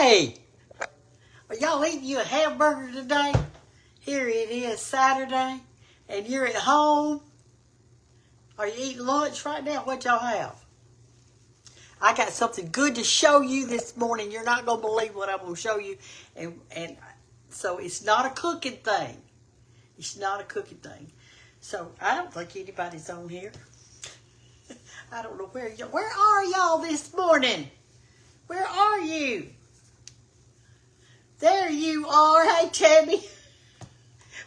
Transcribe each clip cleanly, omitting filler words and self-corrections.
Hey, are y'all eating you a hamburger today? Here it is, Saturday, and you're at home. Are you eating lunch right now? What y'all have? I got something good to show you this morning. You're not going to believe what I'm going to show you. And so it's not a cooking thing. It's not a cooking thing. So I don't think anybody's on here. I don't know where y'all. Where are y'all this morning? Where are you? There you are. Hey, Tammy.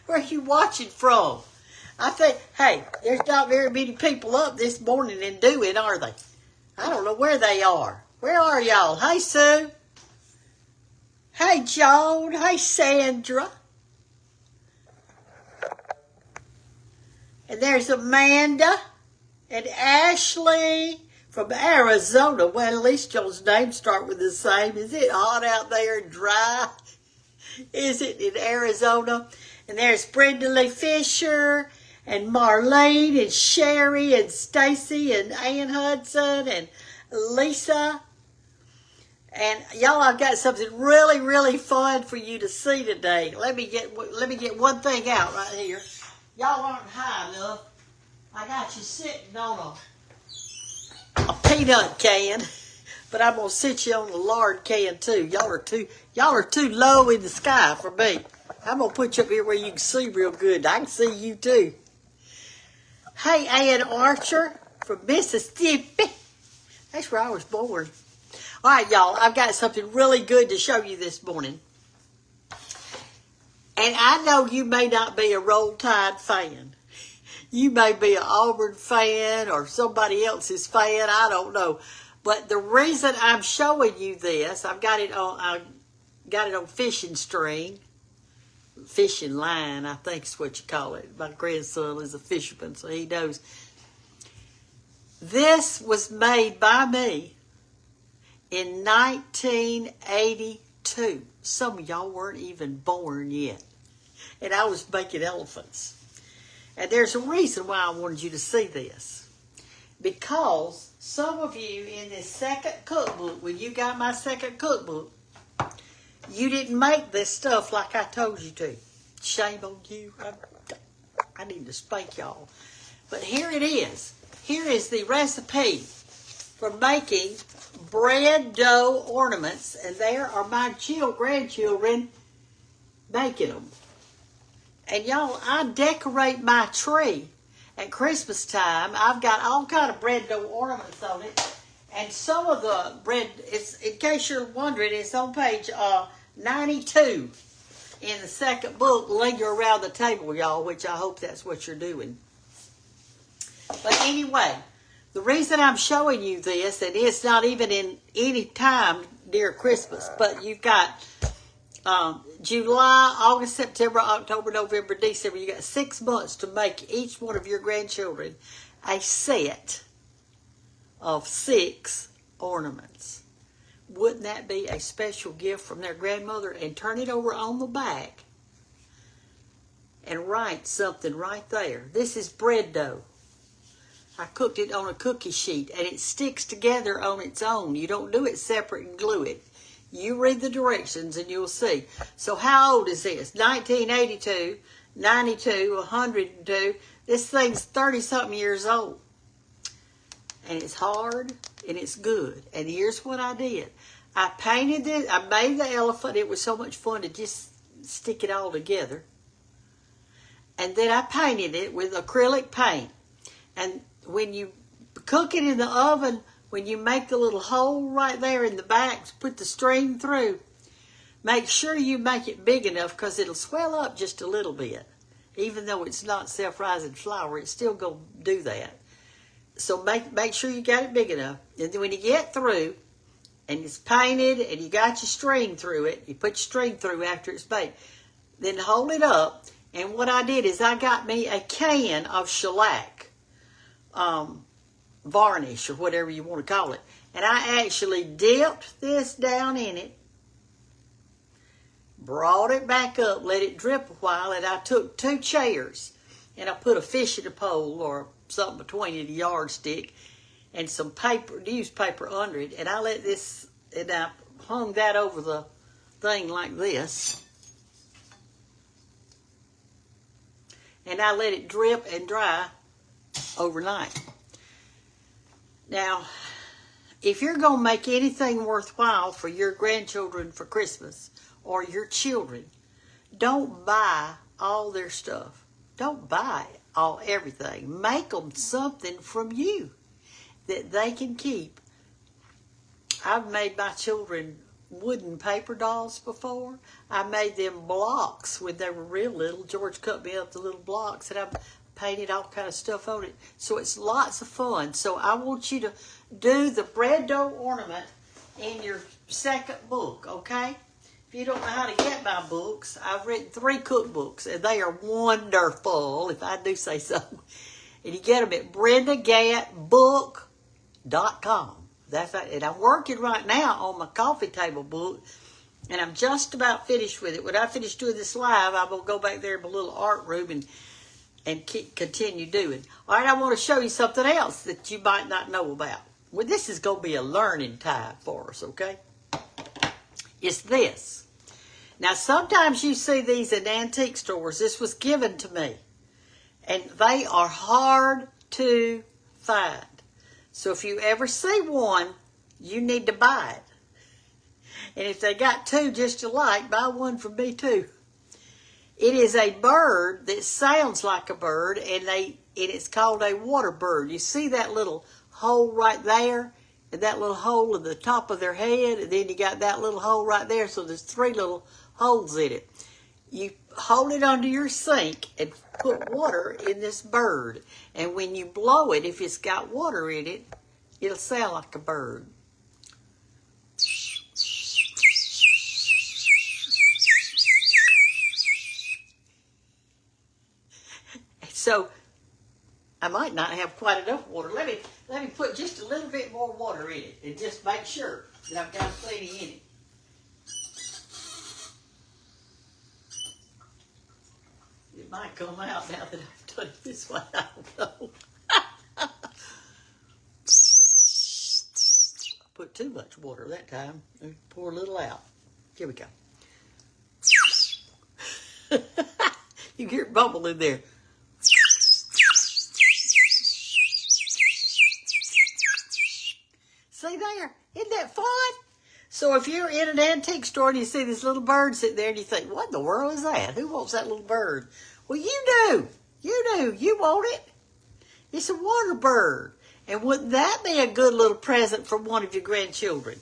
Where are you watching from? I think, hey, there's not very many people up this morning and doing, are they? I don't know where they are. Where are y'all? Hey, Sue. Hey, Joan. Hey, Sandra. And there's Amanda and Ashley from Arizona. Well, at least y'all's names start with the same. Is it hot out there and dry? Is it in Arizona? And there's Brenda Lee Fisher and Marlene and Sherry and Stacy and Ann Hudson and Lisa. And y'all, I've got something really, really fun for you to see today. Let me get one thing out right here. Y'all aren't high enough. I got you sitting on a peanut can, but I'm gonna sit you on a lard can too. Y'all are too low in the sky for me. I'm gonna put you up here where you can see real good. I can see you too. Hey, Ann Archer from Mississippi. That's where I was born. All right, y'all, I've got something really good to show you this morning. And I know you may not be a Roll Tide fan. You may be an Auburn fan or somebody else's fan. I don't know. But the reason I'm showing you this, I got it on fishing string. Fishing line, I think is what you call it. My grandson is a fisherman, so he knows. This was made by me in 1982. Some of y'all weren't even born yet. And I was making elephants. And there's a reason why I wanted you to see this. Because some of you in this second cookbook, when you got my second cookbook, you didn't make this stuff like I told you to. Shame on you. I need to spank y'all. But here it is. Here is the recipe for making bread dough ornaments. And there are my grandchildren making them. And y'all, I decorate my tree at Christmas time. I've got all kind of bread dough ornaments on it. And some of the bread, in case you're wondering, it's on page 92 in the second book, Linger Around the Table, y'all, which I hope that's what you're doing. But anyway, the reason I'm showing you this, and it's not even in any time near Christmas, but you've got July, August, September, October, November, December. You got 6 months to make each one of your grandchildren a set of 6 ornaments. Wouldn't that be a special gift from their grandmother? And turn it over on the back and write something right there. This is bread dough. I cooked it on a cookie sheet and it sticks together on its own. You don't do it separate and glue it. You read the directions and you'll see. So how old is this? 1982, 92, 102. This thing's 30-something years old. And it's hard and it's good. And here's what I did. I painted it. I made the elephant. It was so much fun to just stick it all together. And then I painted it with acrylic paint. And when you cook it in the oven, when you make the little hole right there in the back to put the string through, make sure you make it big enough because it'll swell up just a little bit. Even though it's not self-rising flour, it's still going to do that. So make sure you got it big enough. And then when you get through and it's painted and you got your string through it, you put your string through after it's baked, then hold it up. And what I did is I got me a can of shellac varnish or whatever you want to call it. And I actually dipped this down in it, brought it back up, let it drip a while, and I took 2 chairs and I put a fishing pole or something between it, a yardstick, and some paper, newspaper under it, and I let this, and I hung that over the thing like this. And I let it drip and dry overnight. Now, if you're going to make anything worthwhile for your grandchildren for Christmas or your children, don't buy all their stuff. Don't buy everything. Make them something from you that they can keep. I've made my children wooden paper dolls before. I made them blocks when they were real little. George cut me up the little blocks, and I painted all kind of stuff on it. So it's lots of fun. So I want you to do the bread dough ornament in your second book, okay? If you don't know how to get my books, I've written 3 cookbooks, and they are wonderful, if I do say so. And you get them at BrendaGanttBook.com. That's it. And I'm working right now on my coffee table book, and I'm just about finished with it. When I finish doing this live, I'm going to go back there in my little art room and continue doing. All right, I want to show you something else that you might not know about. Well, this is going to be a learning time for us, okay? It's this. Now, sometimes you see these in antique stores. This was given to me, and they are hard to find. So if you ever see one, you need to buy it. And if they got 2 just alike, buy one from me too. It is a bird that sounds like a bird, and it's called a water bird. You see that little hole right there, and that little hole in the top of their head, and then you got that little hole right there, so there's 3 little holes in it. You hold it under your sink and put water in this bird, and when you blow it, if it's got water in it, it'll sound like a bird. So I might not have quite enough water. Let me put just a little bit more water in it and just make sure that I've got plenty in it. It might come out now that I've done it this way. I don't know. I put too much water that time. Let me pour a little out. Here we go. You hear it bubble in there. See there? Isn't that fun? So if you're in an antique store and you see this little bird sitting there and you think, what in the world is that? Who wants that little bird? Well, you do. You do. You want it. It's a water bird. And wouldn't that be a good little present for one of your grandchildren?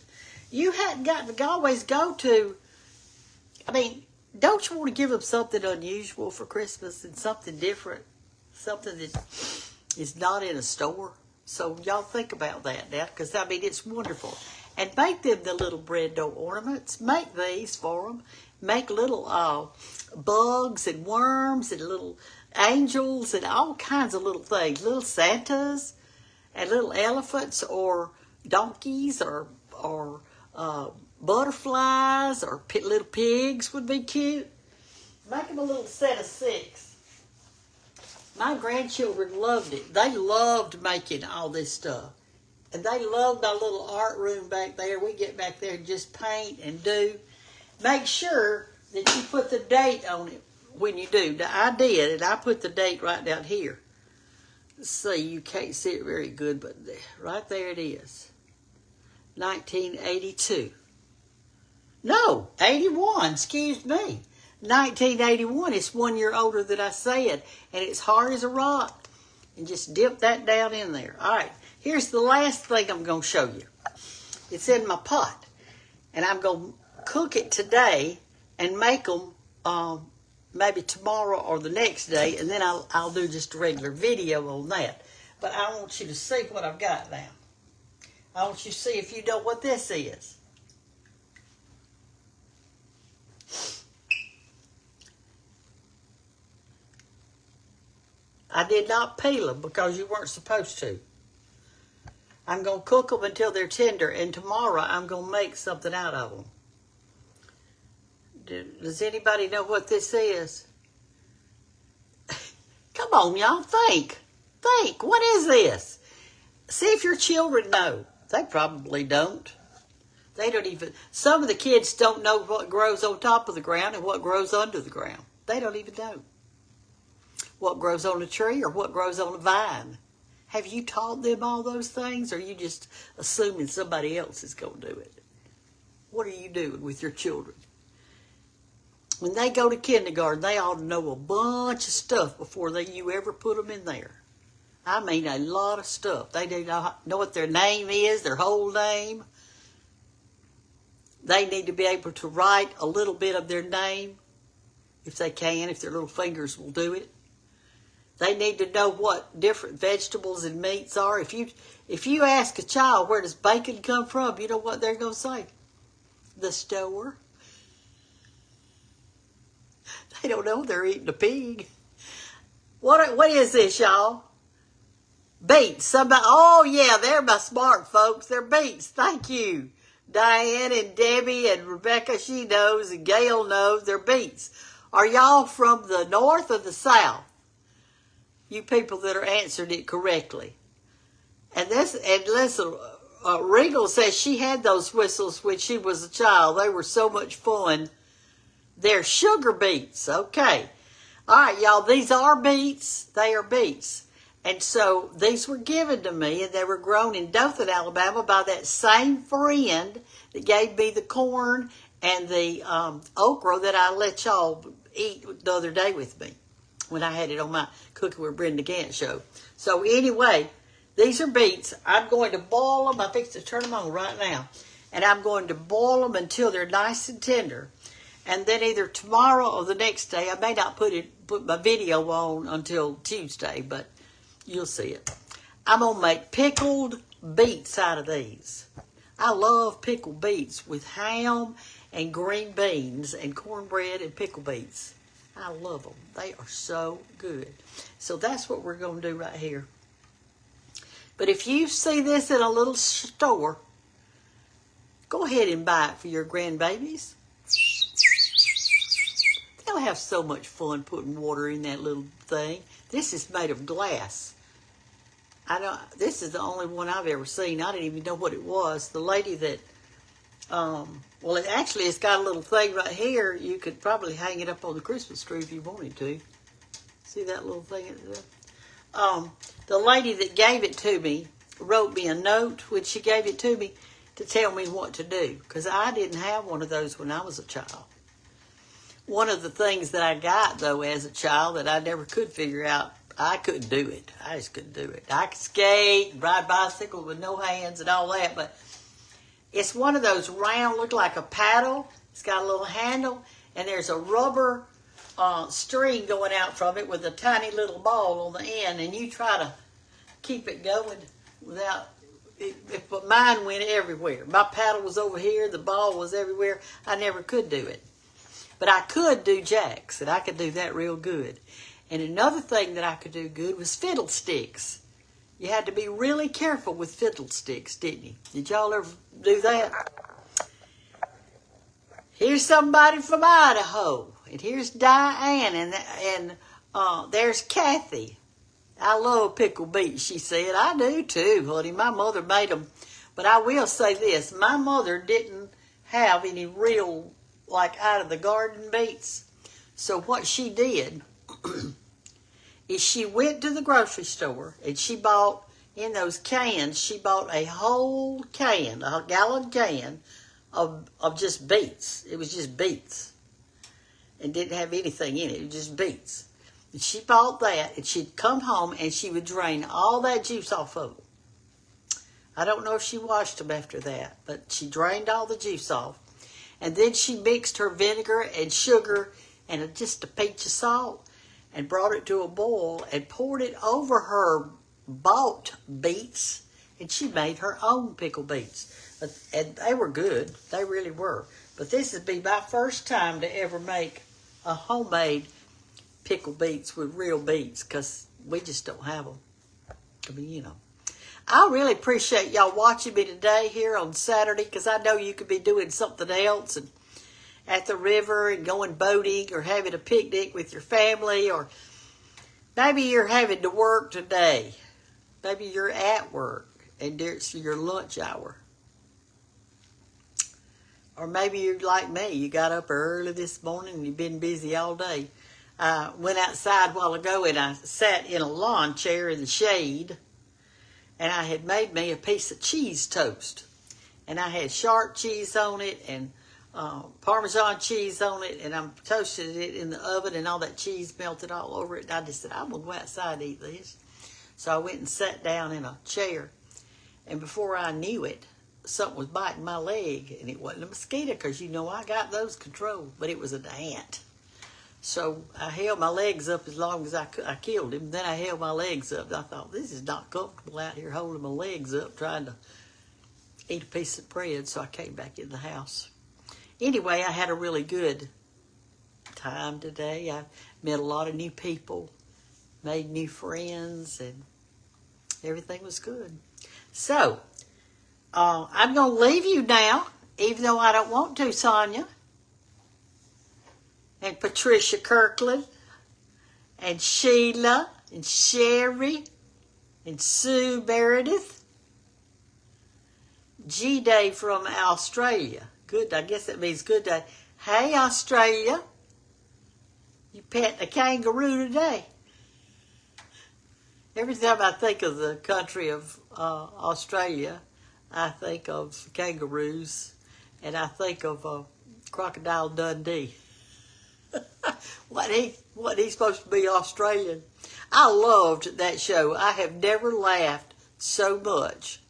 You hadn't got to always go to, I mean, don't you want to give them something unusual for Christmas and something different? Something that is not in a store? So y'all think about that now, because, I mean, it's wonderful. And make them the little bread dough ornaments. Make these for them. Make little bugs and worms and little angels and all kinds of little things. Little Santas and little elephants or donkeys or butterflies or little pigs would be cute. Make them a little set of 6. My grandchildren loved it. They loved making all this stuff. And they loved our little art room back there. We get back there and just paint and do. Make sure that you put the date on it when you do. Now, I did, and I put the date right down here. Let's see, you can't see it very good, but right there it is. 1982. No, 81, excuse me. 1981, it's 1 year older than I said, and it's hard as a rock. And just dip that down in there. All right, here's the last thing I'm going to show you. It's in my pot, and I'm going to cook it today and make them maybe tomorrow or the next day, and then I'll do just a regular video on that. But I want you to see what I've got now. I want you to see if you know what this is. I did not peel them because you weren't supposed to. I'm going to cook them until they're tender, and tomorrow I'm going to make something out of them. Does anybody know what this is? Come on, y'all, think. Think, what is this? See if your children know. They probably don't. They don't even, some of the kids don't know what grows on top of the ground and what grows under the ground. They don't even know what grows on a tree or what grows on a vine. Have you taught them all those things, or are you just assuming somebody else is going to do it? What are you doing with your children? When they go to kindergarten, they ought to know a bunch of stuff before you ever put them in there. I mean, a lot of stuff. They need to know what their name is, their whole name. They need to be able to write a little bit of their name, if they can, if their little fingers will do it. They need to know what different vegetables and meats are. If you ask a child, where does bacon come from, you know what they're going to say? The store. They don't know they're eating a pig. What is this, y'all? Beets. Somebody, oh, yeah, they're my smart folks. They're beets. Thank you. Diane and Debbie and Rebecca, she knows, and Gail knows. They're beets. Are y'all from the north or the south? You people that are answering it correctly. And listen, Regal says she had those whistles when she was a child. They were so much fun. They're sugar beets. Okay. All right, y'all, these are beets. They are beets. And so these were given to me, and they were grown in Dothan, Alabama by that same friend that gave me the corn and the okra that I let y'all eat the other day with me when I had it on my Cooking with Brenda Gantt show. So anyway, these are beets. I'm going to boil them. I'm fixing to turn them on right now. And I'm going to boil them until they're nice and tender. And then either tomorrow or the next day, I may not put my video on until Tuesday, but you'll see it. I'm going to make pickled beets out of these. I love pickled beets with ham and green beans and cornbread and pickled beets. I love them. They are so good. So that's what we're going to do right here. But if you see this in a little store, go ahead and buy it for your grandbabies. They'll have so much fun putting water in that little thing. This is made of glass. This is the only one I've ever seen. I didn't even know what it was. The lady that, well, it's got a little thing right here. You could probably hang it up on the Christmas tree if you wanted to. See that little thing? The lady that gave it to me wrote me a note when she gave it to me to tell me what to do, because I didn't have one of those when I was a child. One of the things that I got, though, as a child that I never could figure out, I couldn't do it. I just couldn't do it. I could skate, ride bicycle with no hands and all that, but it's one of those round, look like a paddle. It's got a little handle, and there's a rubber string going out from it with a tiny little ball on the end, and you try to keep it going without but mine went everywhere. My paddle was over here, the ball was everywhere. I never could do it. But I could do jacks, and I could do that real good. And another thing that I could do good was fiddlesticks. You had to be really careful with fiddlesticks, didn't you? Did y'all ever do that? Here's somebody from Idaho. And here's Diane, and there's Kathy. I love pickled beets, she said. I do too, honey. My mother made them. But I will say this. My mother didn't have any real, like, out of the garden beets. So what she did is she went to the grocery store and she bought, in those cans, she bought a whole can, a gallon can of just beets. It was just beets. It didn't have anything in it. It was just beets. And she bought that, and she'd come home, and she would drain all that juice off of them. I don't know if she washed them after that, but she drained all the juice off. And then she mixed her vinegar and sugar and just a pinch of salt and brought it to a boil and poured it over her bought beets, and she made her own pickled beets. And they were good. They really were. But this would be my first time to ever make a homemade pickled beets with real beets, because we just don't have them. I mean, you know. I really appreciate y'all watching me today here on Saturday, because I know you could be doing something else and at the river and going boating or having a picnic with your family, or maybe you're having to work today. Maybe you're at work and it's your lunch hour. or maybe you're like me. You got up early this morning and you've been busy all day. I went outside a while ago and I sat in a lawn chair in the shade, and I had made me a piece of cheese toast. And I had sharp cheese on it and Parmesan cheese on it, and I toasted it in the oven, and all that cheese melted all over it. And I just said, I'm going to go outside and eat this. So I went and sat down in a chair, and before I knew it, something was biting my leg, and it wasn't a mosquito, because you know I got those controlled, but it was an ant. So I held my legs up as long as I could. I killed him. Then I held my legs up. I thought, this is not comfortable out here holding my legs up trying to eat a piece of bread. So I came back in the house. Anyway, I had a really good time today. I met a lot of new people, made new friends, and everything was good. So I'm going to leave you now, even though I don't want to, Sonia. And Patricia Kirkland, and Sheila, and Sherry, and Sue Meredith. G-Day from Australia. Good, I guess that means good day. Hey, Australia. You pet a kangaroo today. Every time I think of the country of Australia, I think of kangaroos, and I think of Crocodile Dundee. What he's supposed to be Australian. I loved that show. I have never laughed so much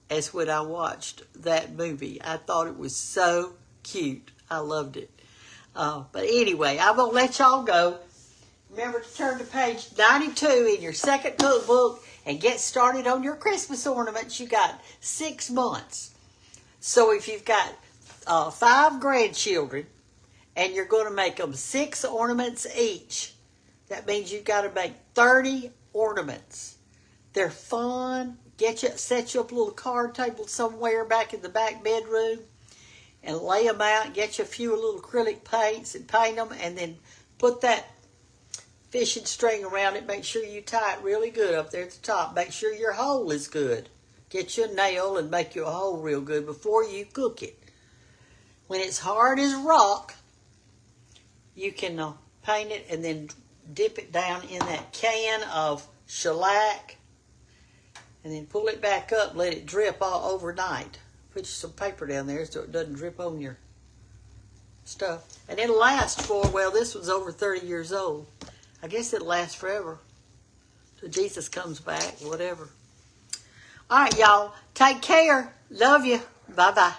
as when I watched that movie. I thought it was so cute. I loved it. But anyway, I'm going to let y'all go. Remember to turn to page 92 in your second cookbook and get started on your Christmas ornaments. You got 6 months. So if you've got 5 grandchildren, and you're going to make them 6 ornaments each, that means you've got to make 30 ornaments. They're fun. Set you up a little card table somewhere back in the back bedroom and lay them out. Get you a few little acrylic paints and paint them, and then put that fishing string around it. Make sure you tie it really good up there at the top. Make sure your hole is good. Get you a nail and make you a hole real good before you cook it. When it's hard as rock, you can paint it and then dip it down in that can of shellac, and then pull it back up, let it drip all overnight. Put some paper down there so it doesn't drip on your stuff. And it'll last for, well, this one's over 30 years old. I guess it'll last forever. Till Jesus comes back, whatever. All right, y'all. Take care. Love you. Bye-bye.